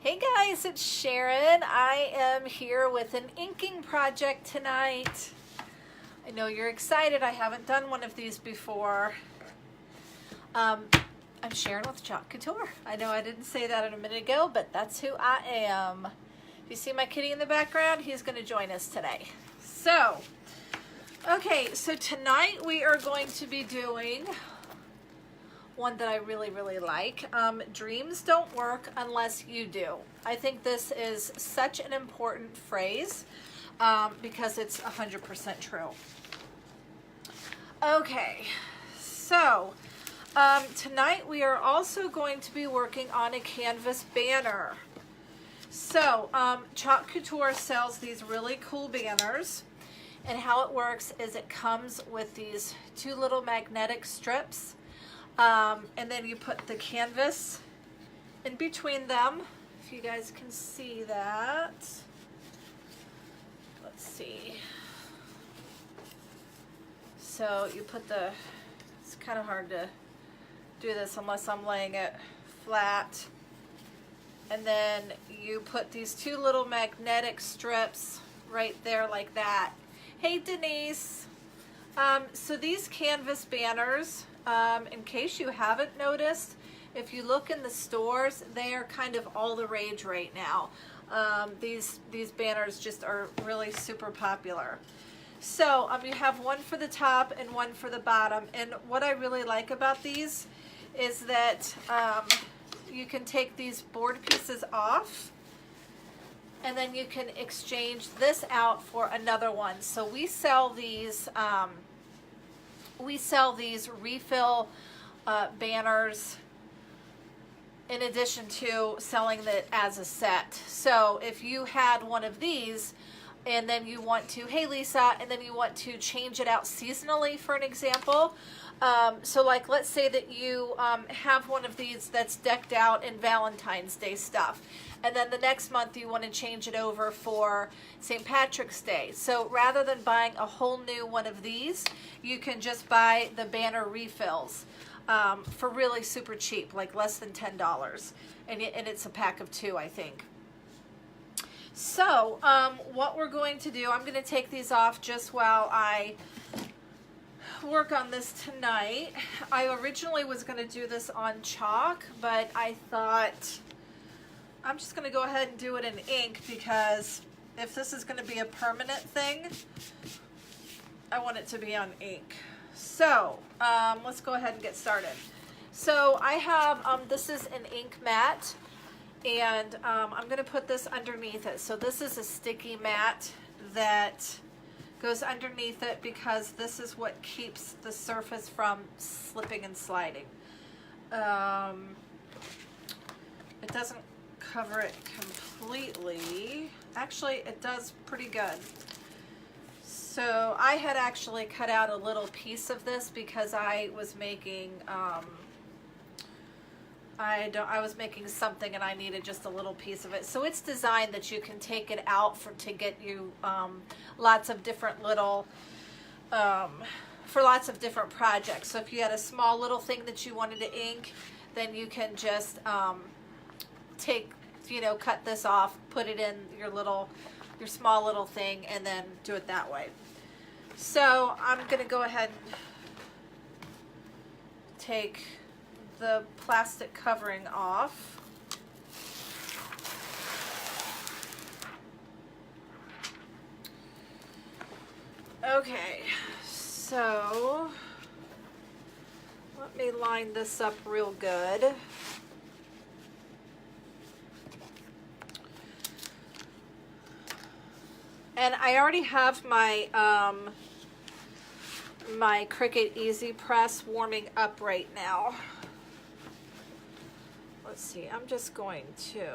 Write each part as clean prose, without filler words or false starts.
Hey guys, it's Sharon. I am here with an inking project tonight. I know you're excited. I haven't done one of these before. I'm Sharon with Chalk Couture. I know I didn't say that a minute ago, but that's who I am. If you see my kitty in the background, he's going to join us today. So tonight we are going to be doing one that I really like. Dreams don't work unless you do. I think this is such an important phrase because it's 100% true. Okay, so tonight we are also going to be working on a canvas banner. So Chalk Couture sells these really cool banners, and how it works is it comes with these two little magnetic strips. And then you put the canvas in between them, if you guys can see that. Let's see. So you put it's kind of hard to do this unless I'm laying it flat. And then you put these two little magnetic strips right there like that. Hey Denise. So these canvas banners, in case you haven't noticed, if you look in the stores, they are kind of all the rage right now. These banners just are really super popular. So you have one for the top and one for the bottom. And what I really like about these is that you can take these board pieces off, and then you can exchange this out for another one. So we sell these refill banners in addition to selling it as a set. So if you had one of these and then you want to, hey Lisa, and then you want to change it out seasonally, for an example. So like, let's say that you have one of these that's decked out in Valentine's Day stuff, and then the next month you want to change it over for St. Patrick's Day. So rather than buying a whole new one of these, you can just buy the banner refills for really super cheap, like less than $10. And it's a pack of 2, I think. So what we're going to do, I'm going to take these off just while I work on this tonight. I originally was going to do this on chalk, but I thought I'm just going to go ahead and do it in ink, because if this is going to be a permanent thing, I want it to be on ink. So let's go ahead and get started. So I have, this is an ink mat, and I'm going to put this underneath it. So this is a sticky mat that goes underneath it because this is what keeps the surface from slipping and sliding. It doesn't cover it completely. Actually, it does pretty good. So I had actually cut out a little piece of this because I was making I was making something and I needed just a little piece of it. So it's designed that you can take it out to get you lots of different little for lots of different projects. So if you had a small little thing that you wanted to ink, then you can just cut this off, put it in your small little thing, and then do it that way. So I'm going to go ahead and take the plastic covering off. Okay, so let me line this up real good. And I already have my my Cricut Easy Press warming up right now. Let's see, I'm just going to,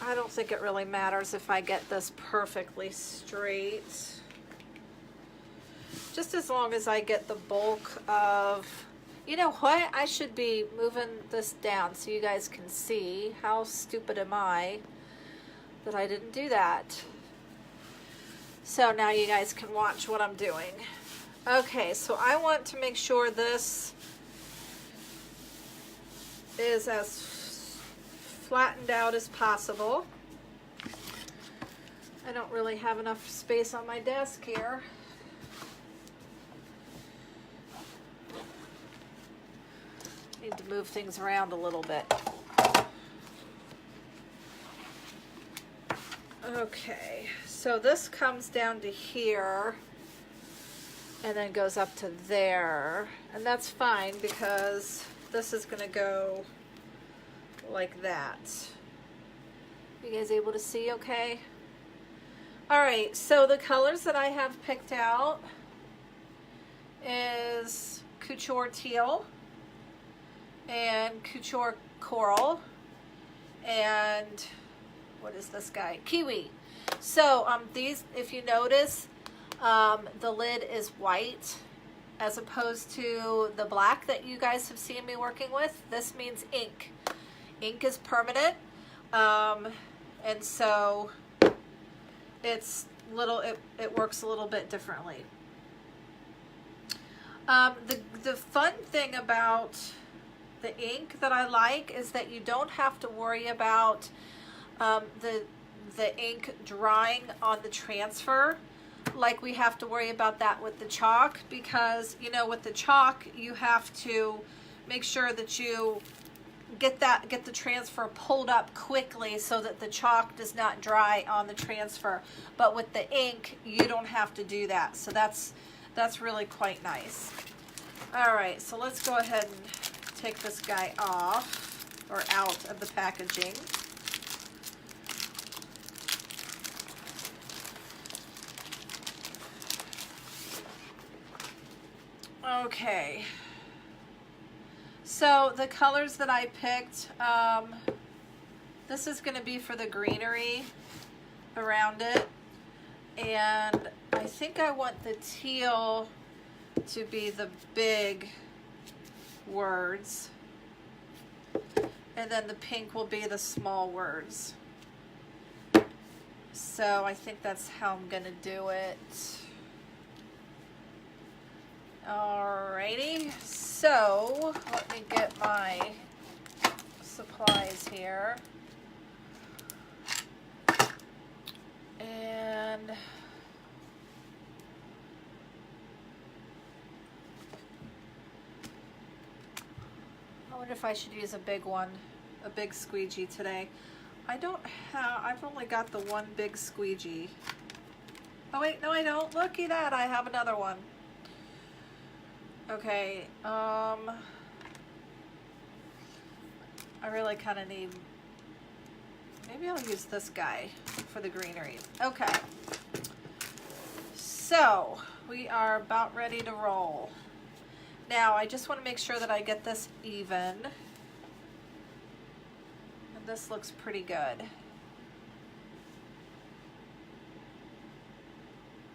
I don't think it really matters if I get this perfectly straight. Just as long as I get the bulk of, you know what, I should be moving this down so you guys can see. How stupid am I that I didn't do that? So now you guys can watch what I'm doing. Okay, so I want to make sure this is as flattened out as possible. I don't really have enough space on my desk here. Need to move things around a little bit. Okay, so this comes down to here and then goes up to there, and that's fine because this is gonna go like that. You guys able to see okay? All right, so the colors that I have picked out is Couture Teal and Couture Coral and what is this guy? Kiwi. So these, if you notice, the lid is white as opposed to the black that you guys have seen me working with. This means ink. Ink is permanent, and so it's it works a little bit differently. The fun thing about the ink that I like is that you don't have to worry about the ink drying on the transfer like we have to worry about that with the chalk, because you know with the chalk you have to make sure that you get the transfer pulled up quickly so that the chalk does not dry on the transfer. But with the ink you don't have to do that, so that's really quite nice. All right, so let's go ahead and take this guy off or out of the packaging. Okay, so the colors that I picked, this is going to be for the greenery around it, and I think I want the teal to be the big words, and then the pink will be the small words. So I think that's how I'm going to do it. Alrighty, so let me get my supplies here. And I wonder if I should use a big one, a big squeegee today. I've only got the one big squeegee. Oh wait, no I don't. Looky that, I have another one. Okay, I really kind of need, maybe I'll use this guy for the greenery. Okay, so we are about ready to roll. Now I just want to make sure that I get this even, and this looks pretty good.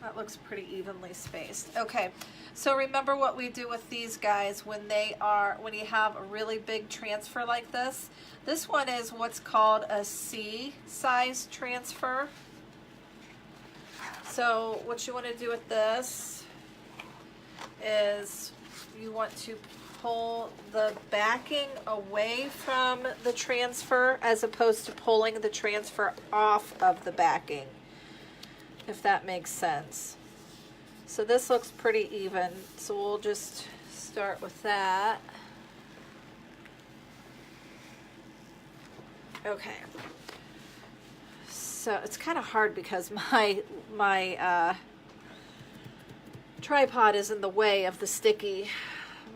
That looks pretty evenly spaced. Okay, so remember what we do with these guys when you have a really big transfer like this. This one is what's called a C size transfer. So what you want to do with this is you want to pull the backing away from the transfer as opposed to pulling the transfer off of the backing, if that makes sense. So this looks pretty even, so we'll just start with that. Okay. So it's kind of hard because my tripod is in the way of the sticky,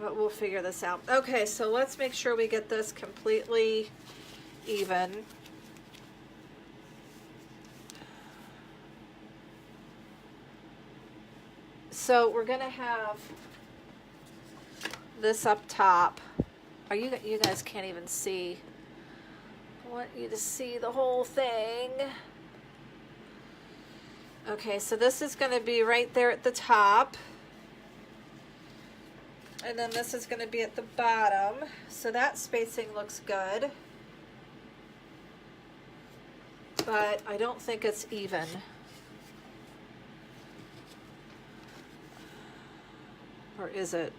but we'll figure this out. Okay, so let's make sure we get this completely even. So we're gonna have this up top. You guys can't even see. I want you to see the whole thing. Okay, so this is gonna be right there at the top. And then this is gonna be at the bottom. So that spacing looks good. But I don't think it's even. Or is it?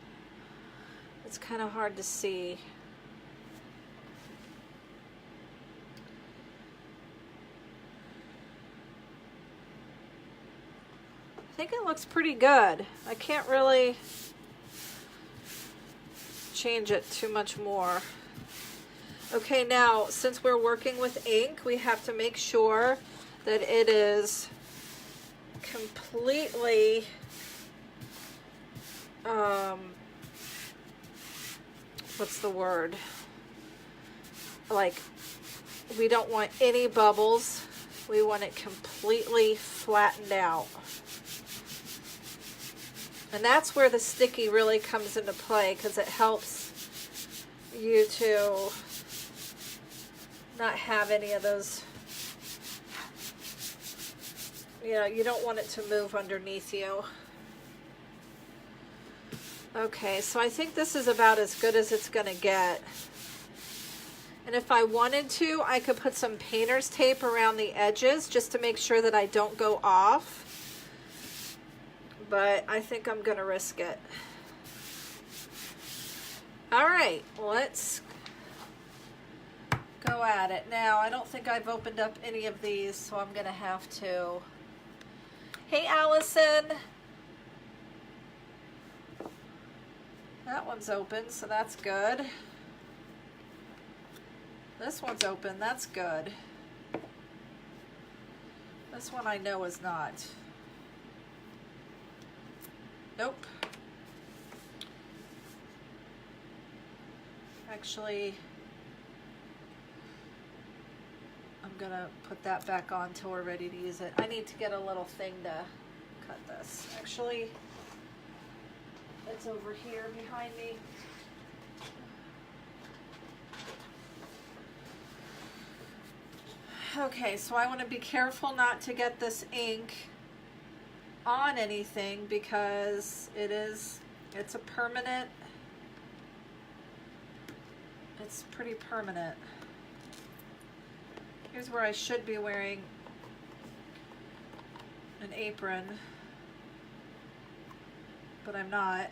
It's kind of hard to see. I think it looks pretty good. I can't really change it too much more. Okay, now since we're working with ink, we have to make sure that it is completely what's the word? Like, we don't want any bubbles. We want it completely flattened out. And that's where the sticky really comes into play, because it helps you to not have any of those, you know, you don't want it to move underneath you. Okay, so I think this is about as good as it's gonna get. And if I wanted to, I could put some painter's tape around the edges just to make sure that I don't go off. But I think I'm gonna risk it. All right, let's go at it. Now, I don't think I've opened up any of these, so I'm gonna have to. Hey, Allison. That one's open, so that's good. This one's open, that's good. This one I know is not. Nope. Actually, I'm gonna put that back on till we're ready to use it. I need to get a little thing to cut this. Actually, it's over here behind me. Okay, so I want to be careful not to get this ink on anything because it's a permanent, it's pretty permanent. Here's where I should be wearing an apron, but I'm not.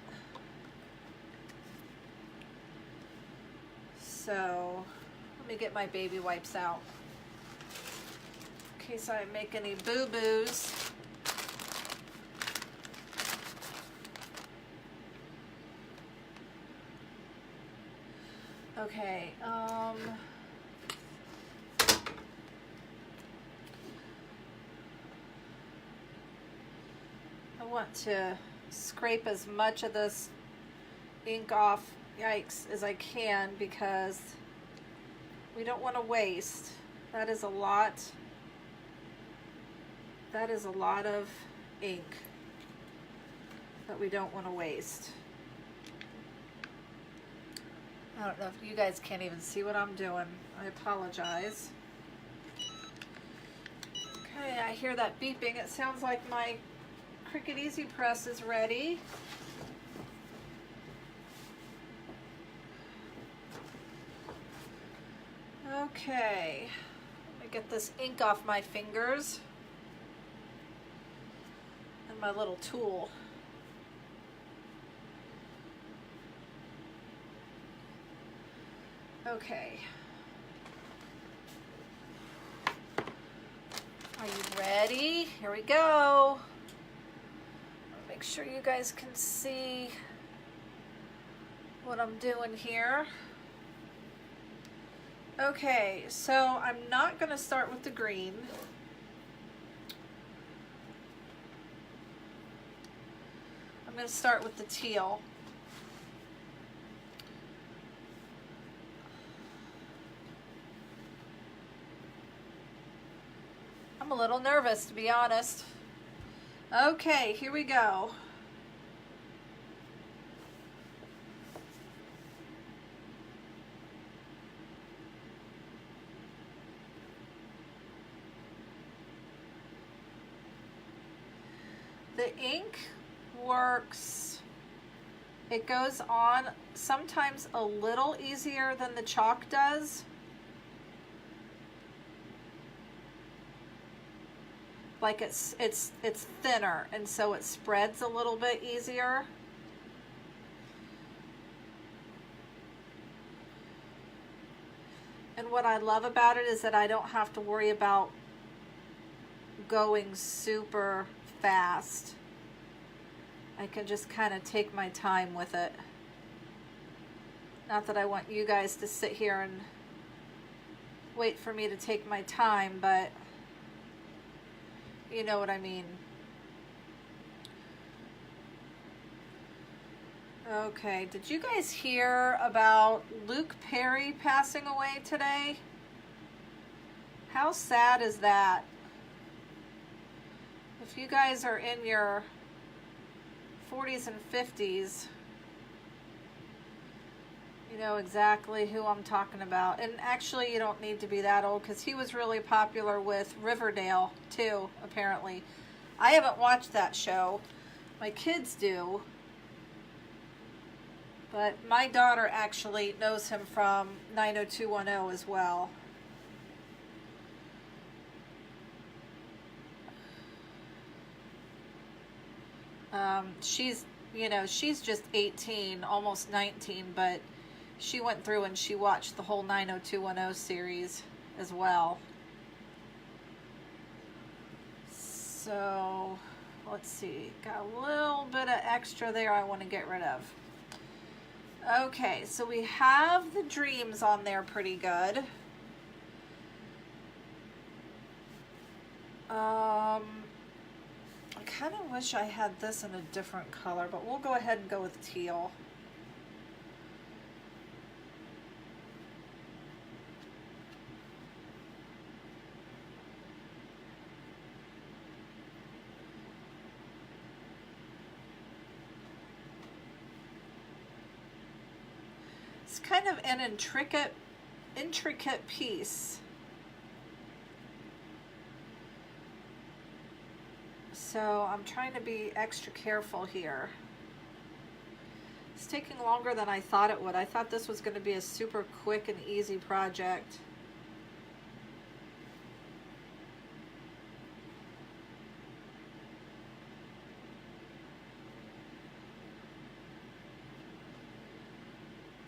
So let me get my baby wipes out in case I make any boo-boos. Okay, I want to scrape as much of this ink off, yikes, as I can because we don't want to waste. That is a lot. That is a lot of ink that we don't want to waste. I don't know if you guys can't even see what I'm doing. I apologize. Okay, I hear that beeping. It sounds like my Cricut Easy Press is ready. Okay, let me get this ink off my fingers and my little tool. Okay. Are you ready? Here we go. Make sure you guys can see what I'm doing here. Okay, so I'm not going to start with the green. I'm going to start with the teal. I'm a little nervous, to be honest. Okay, here we go. The ink works, it goes on sometimes a little easier than the chalk does. Like it's thinner, and so it spreads a little bit easier. And what I love about it is that I don't have to worry about going super fast. I can just kind of take my time with it. Not that I want you guys to sit here and wait for me to take my time, but you know what I mean. Okay, did you guys hear about Luke Perry passing away today? How sad is that? If you guys are in your 40s and 50s, you know exactly who I'm talking about. And actually, you don't need to be that old, because he was really popular with Riverdale too, apparently. I haven't watched that show. My kids do. But my daughter actually knows him from 90210 as well. She's just 18, almost 19, but she went through and she watched the whole 90210 series as well. So, let's see. Got a little bit of extra there I want to get rid of. Okay, so we have the dreams on there pretty good. I kind of wish I had this in a different color, but we'll go ahead and go with teal. It's kind of an intricate piece. So I'm trying to be extra careful here. It's taking longer than I thought it would. I thought this was going to be a super quick and easy project.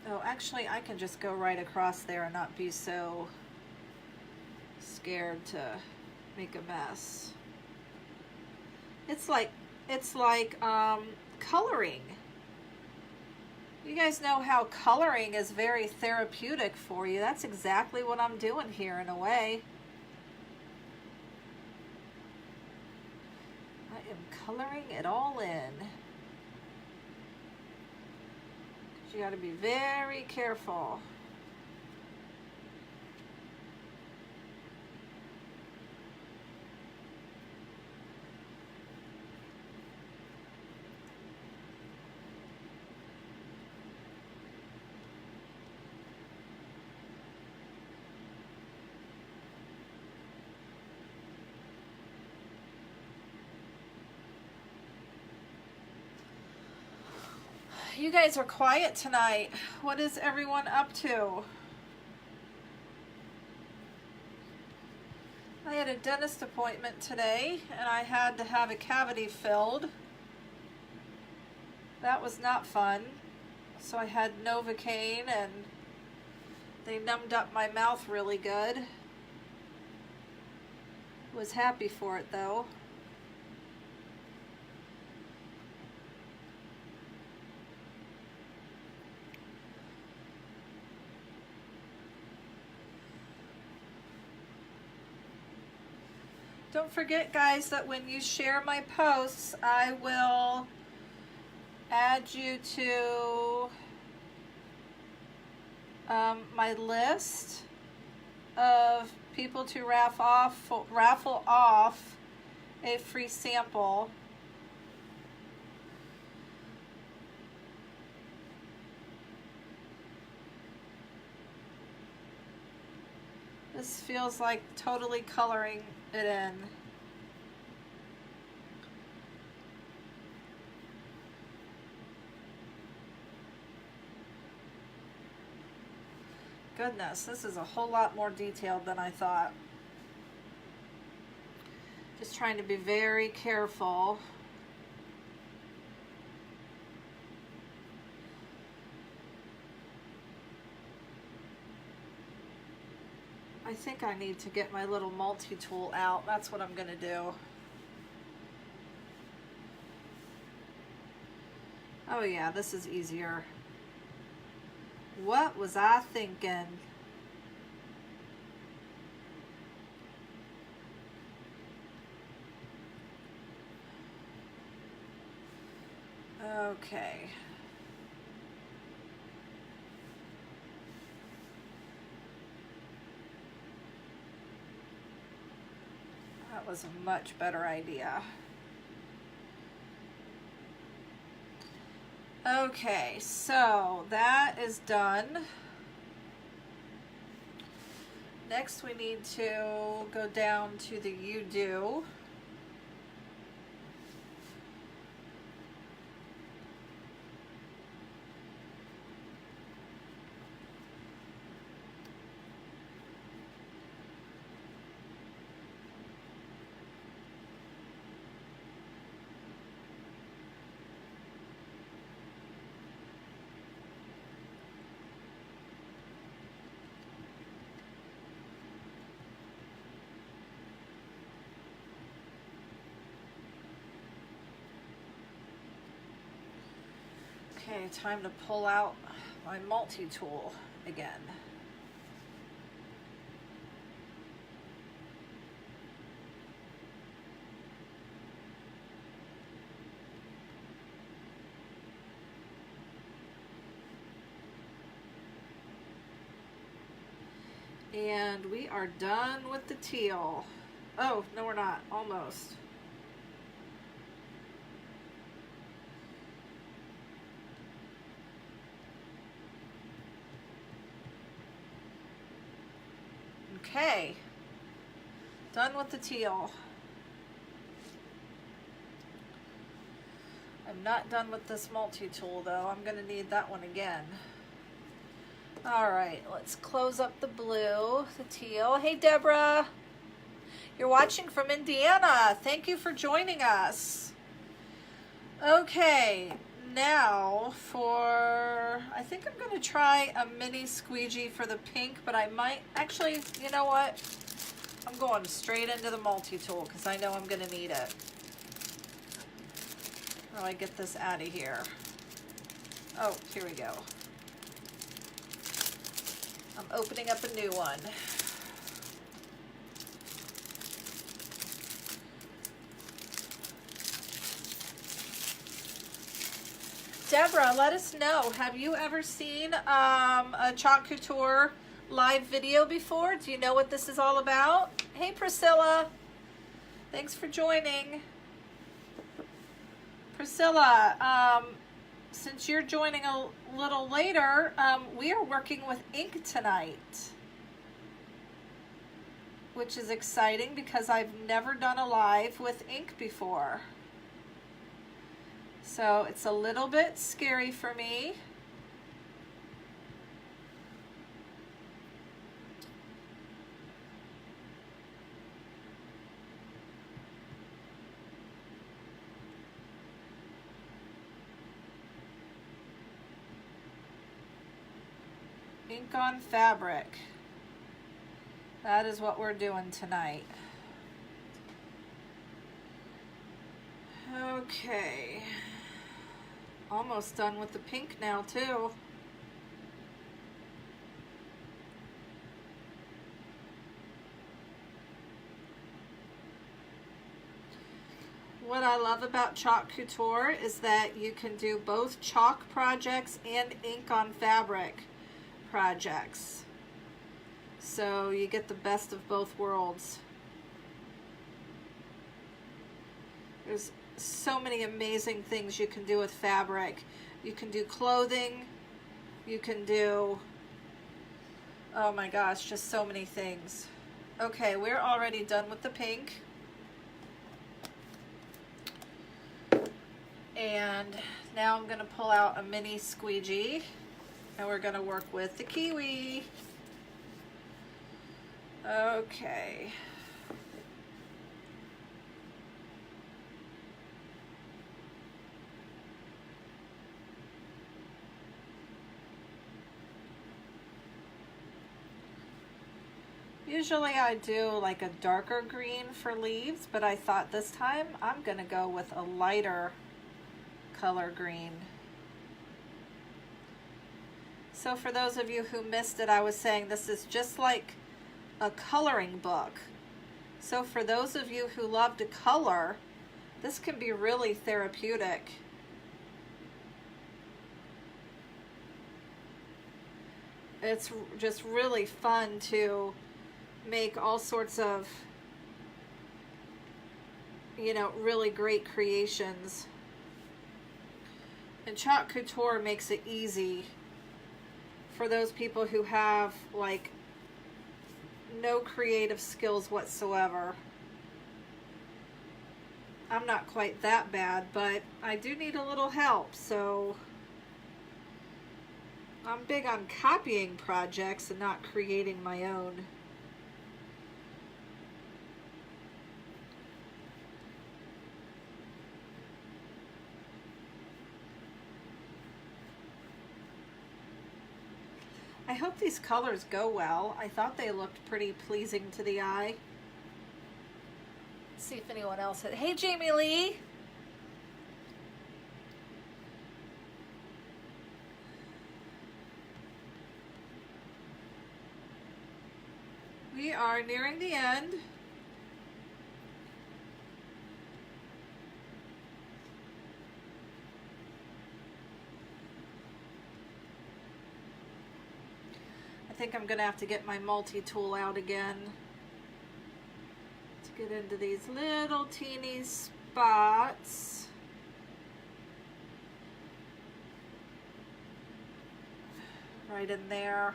Oh, actually, I can just go right across there and not be so scared to make a mess. It's like coloring. You guys know how coloring is very therapeutic for you. That's exactly what I'm doing here in a way. I am coloring it all in. You got to be very careful. You guys are quiet tonight. What is everyone up to? I had a dentist appointment today and I had to have a cavity filled. That was not fun. So I had Novocaine and they numbed up my mouth really good. Was happy for it though. Don't forget, guys, that when you share my posts, I will add you to my list of people to raffle off a free sample. This feels like totally coloring it in. Goodness, this is a whole lot more detailed than I thought. Just trying to be very careful. I think I need to get my little multi-tool out. That's what I'm going to do. Oh yeah, this is easier. What was I thinking? Okay. That was a much better idea. Okay, so that is done. Next we need to go down to the You Do. Okay, time to pull out my multi-tool again. And we are done with the teal. Oh, no we're not, almost. Okay, done with the teal. I'm not done with this multi-tool though. I'm gonna need that one again. All right, let's close up the blue, the teal. Hey Deborah, you're watching from Indiana. Thank you for joining us. Okay, now for, I think I'm gonna try a mini squeegee for the pink, but I might, actually, you know what? I'm going straight into the multi-tool because I know I'm gonna need it. How do I get this out of here? Oh, here we go. I'm opening up a new one. Deborah, let us know. Have you ever seen a Chalk Couture live video before? Do you know what this is all about? Hey Priscilla, thanks for joining. Priscilla, since you're joining a little later, we are working with ink tonight, which is exciting because I've never done a live with ink before. So it's a little bit scary for me. Ink on fabric. That is what we're doing tonight. Okay. Almost done with the pink now too. What I love about Chalk Couture is that you can do both chalk projects and ink on fabric projects. So you get the best of both worlds. There's so many amazing things you can do with fabric. You can do clothing, you can do, oh my gosh, just so many things. Okay, we're already done with the pink. And now I'm gonna pull out a mini squeegee and we're gonna work with the kiwi. Okay. Usually I do like a darker green for leaves, but I thought this time I'm gonna go with a lighter color green. So for those of you who missed it, I was saying this is just like a coloring book. So for those of you who love to color, this can be really therapeutic. It's just really fun to make all sorts of, you know, really great creations. And Chalk Couture makes it easy for those people who have like no creative skills whatsoever. I'm not quite that bad, but I do need a little help, so I'm big on copying projects and not creating my own. I hope these colors go well. I thought they looked pretty pleasing to the eye. Let's see if anyone else had. Hey, Jamie Lee. We are nearing the end. I think I'm gonna have to get my multi-tool out again to get into these little teeny spots. Right in there.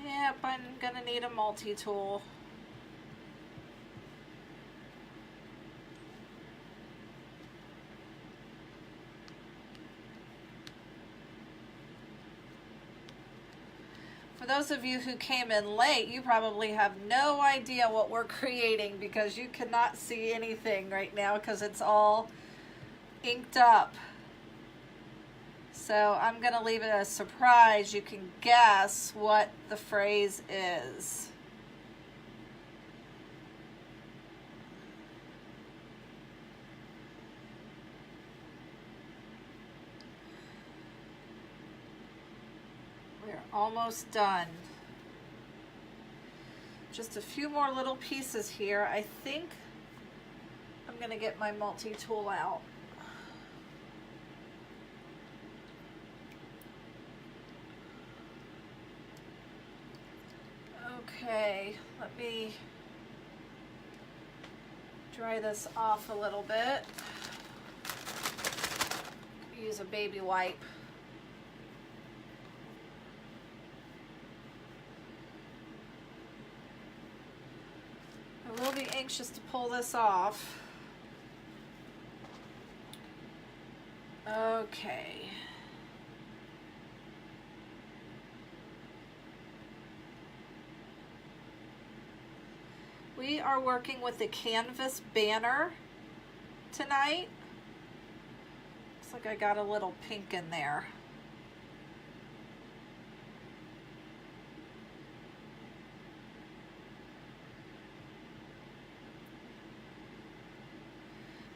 Yep, I'm gonna need a multi-tool. For those of you who came in late, you probably have no idea what we're creating because you cannot see anything right now because it's all inked up. So I'm going to leave it a surprise. You can guess what the phrase is. We're almost done. Just a few more little pieces here. I think I'm going to get my multi-tool out. Okay, let me dry this off a little bit. Use a baby wipe. I will be anxious to pull this off. Okay. We are working with the canvas banner tonight. Looks like I got a little pink in there.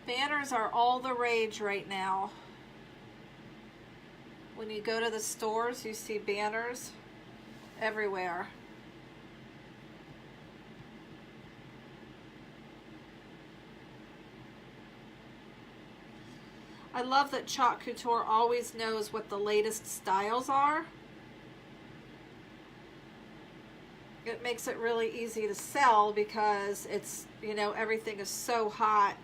Banners are all the rage right now. When you go to the stores, you see banners everywhere. I love that Chalk Couture always knows what the latest styles are. It makes it really easy to sell because it's, you know, everything is so hot.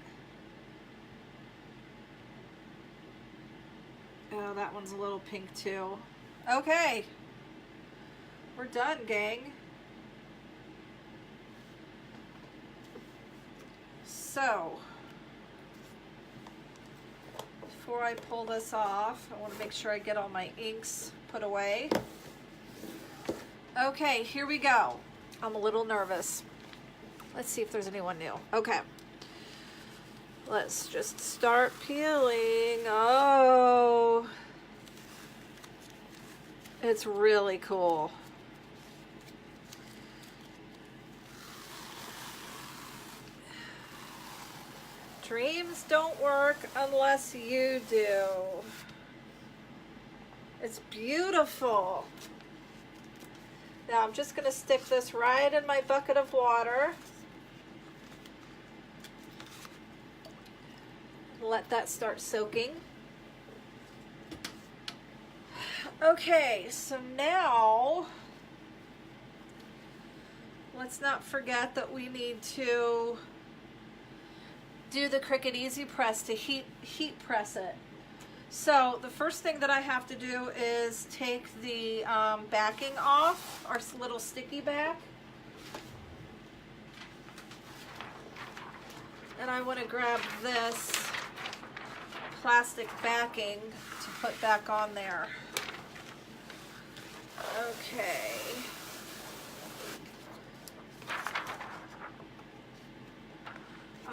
Oh, that one's a little pink too. Okay. We're done, gang. So, before I pull this off, I want to make sure I get all my inks put away. Okay, here we go. I'm a little nervous. Let's see if there's anyone new. Okay. Let's just start peeling. Oh. It's really cool. Dreams don't work unless you do. It's beautiful. Now I'm just going to stick this right in my bucket of water. Let that start soaking. Okay, so now let's not forget that we need to do the Cricut Easy Press to heat press it. So the first thing that I have to do is take the backing off, our little sticky back. And I want to grab this plastic backing to put back on there. Okay.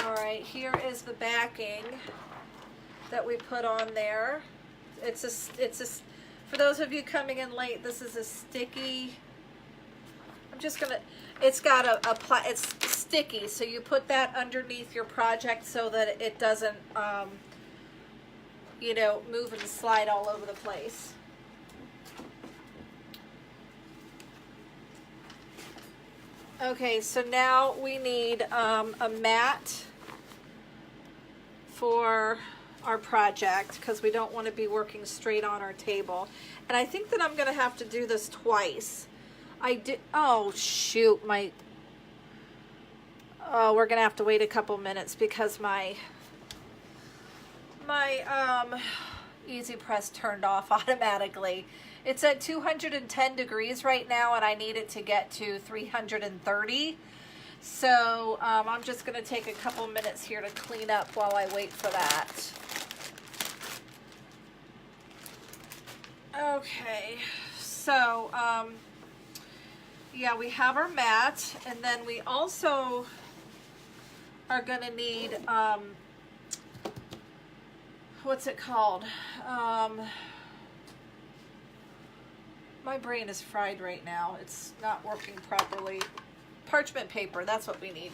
All right, here is the backing that we put on there. It's a for those of you coming in late, this is a sticky, it's got it's sticky, so you put that underneath your project so that it doesn't, you know, move and slide all over the place. Okay, so now we need a mat for our project because we don't want to be working straight on our table. And I think that I'm going to have to do this twice. Oh shoot, we're going to have to wait a couple minutes because my Easy Press turned off automatically. It's at 210 degrees right now, and I need it to get to 330. So I'm just going to take a couple minutes here to clean up while I wait for that. Okay, so yeah, we have our mat, and then we also are going to need, what's it called? My brain is fried right now. It's not working properly. Parchment paper, that's what we need.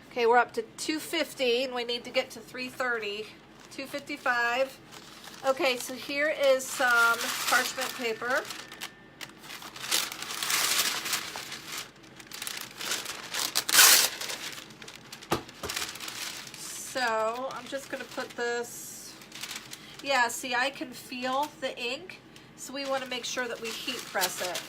Okay, we're up to 250 and we need to get to 330. 255. Okay, so here is some parchment paper. So I'm just going to put this. Yeah, see, I can feel the ink, so we want to make sure that we heat press it.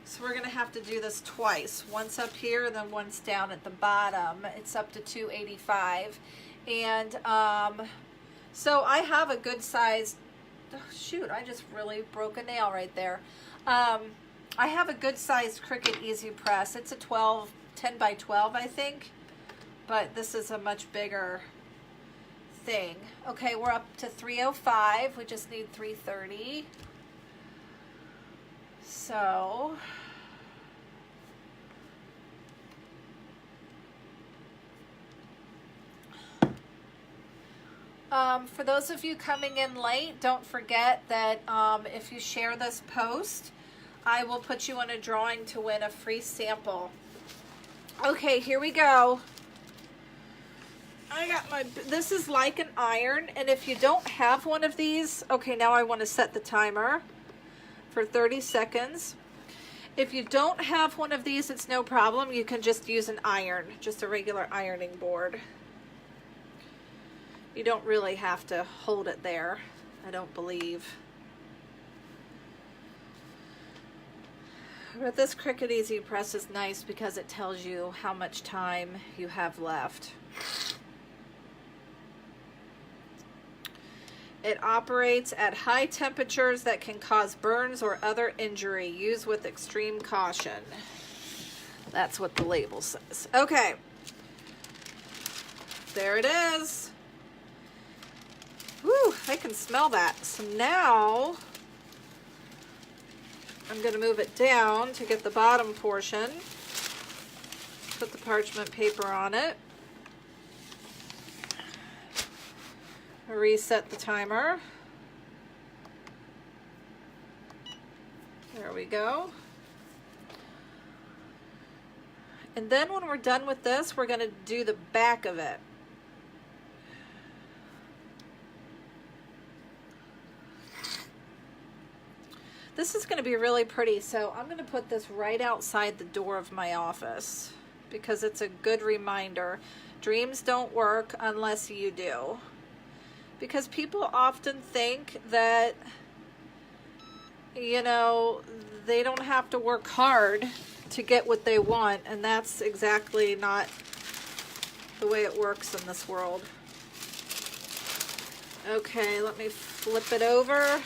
So we're going to have to do this twice. Once up here and then once down at the bottom. It's up to 285. And so I have a good size, oh, shoot, I just really broke a nail right there. I have a good sized Cricut Easy Press. It's a 10 by 12, I think. But this is a much bigger thing. Okay, we're up to 305. We just need 330. So for those of you coming in late, don't forget that if you share this post, I will put you in a drawing to win a free sample. Okay, here we go. I got this is like an iron, and if you don't have one of these, okay, now I want to set the timer for 30 seconds. If you don't have one of these, it's no problem. You can just use an iron, just a regular ironing board. You don't really have to hold it there, I don't believe. But this Cricut Easy Press is nice because it tells you how much time you have left. It operates at high temperatures that can cause burns or other injury. Use with extreme caution. That's what the label says. Okay. There it is. Woo, I can smell that. So now I'm going to move it down to get the bottom portion. Put the parchment paper on it. reset the timer. There we go. And then when we're done with this, we're going to do the back of it. This is going to be really pretty, so I'm going to put this right outside the door of my office because it's a good reminder. Dreams don't work unless you do. Because people often think that, you know, they don't have to work hard to get what they want, and that's exactly not the way it works in this world. Okay, let me flip it over.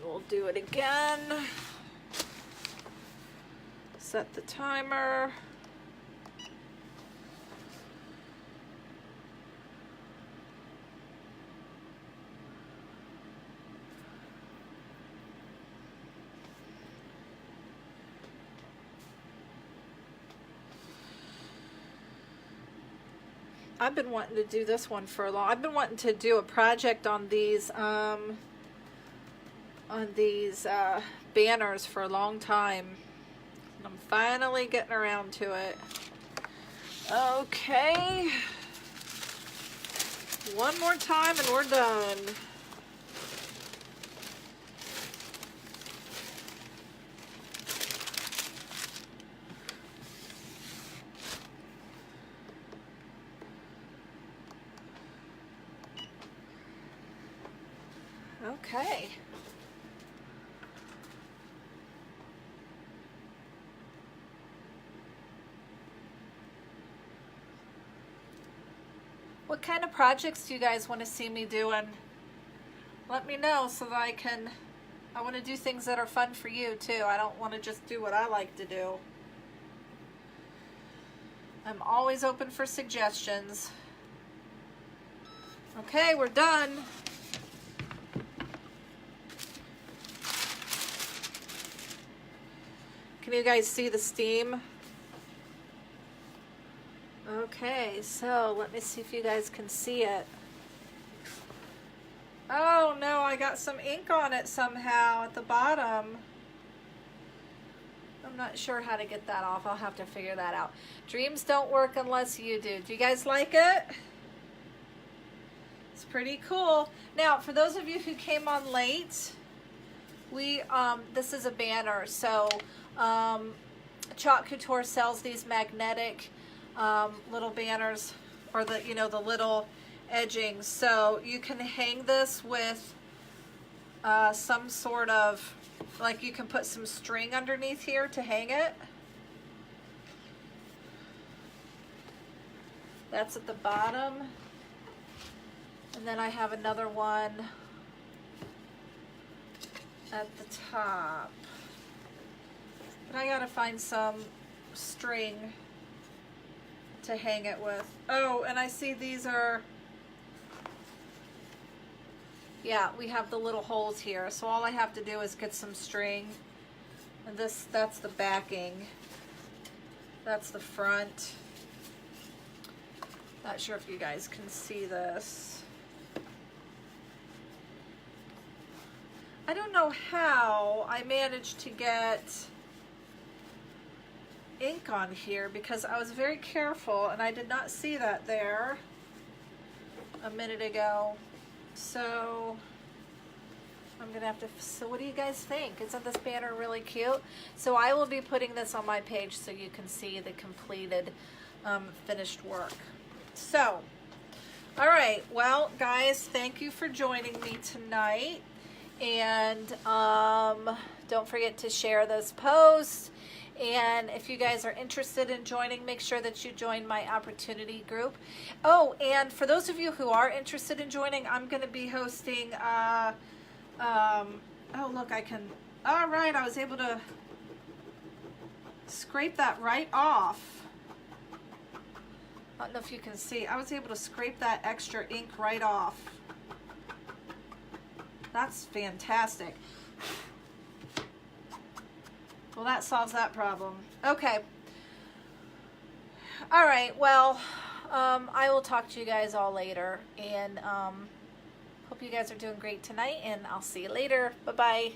We'll do it again. Set the timer. I've been wanting to do this one for a long. I've been wanting to do a project on these banners for a long time. And I'm finally getting around to it. Okay. One more time and we're done. Okay. What kind of projects do you guys want to see me doing? Let me know so that I want to do things that are fun for you too. I don't want to just do what I like to do. I'm always open for suggestions. Okay, we're done. Can you guys see the steam? Okay, so let me see if you guys can see it. Oh no, I got some ink on it somehow at the bottom. I'm not sure how to get that off. I'll have to figure that out. Dreams don't work unless you do. Do you guys like it? It's pretty cool. Now, for those of you who came on late, this is a banner. So, Chalk Couture sells these magnetic little banners, or the little edgings. So you can hang this with some sort of, like, you can put some string underneath here to hang it. That's at the bottom. And then I have another one at the top. But I gotta find some string to hang it with. Oh, and I see these are, yeah, we have the little holes here. So all I have to do is get some string. And that's the backing. That's the front. Not sure if you guys can see this. I don't know how I managed to get ink on here because I was very careful and I did not see that there a minute ago. So I'm gonna have to, so what do you guys think? Isn't this banner really cute? So I will be putting this on my page so you can see the completed finished work. So, all right, well guys, thank you for joining me tonight, and don't forget to share this post. And if you guys are interested in joining, make sure that you join my opportunity group. Oh, and for those of you who are interested in joining, I'm going to be hosting, oh, look, I can, all right, I was able to scrape that right off. I don't know if you can see. I was able to scrape that extra ink right off. That's fantastic. Well, that solves that problem. Okay. All right. Well, I will talk to you guys all later, and hope you guys are doing great tonight, and I'll see you later. Bye-bye.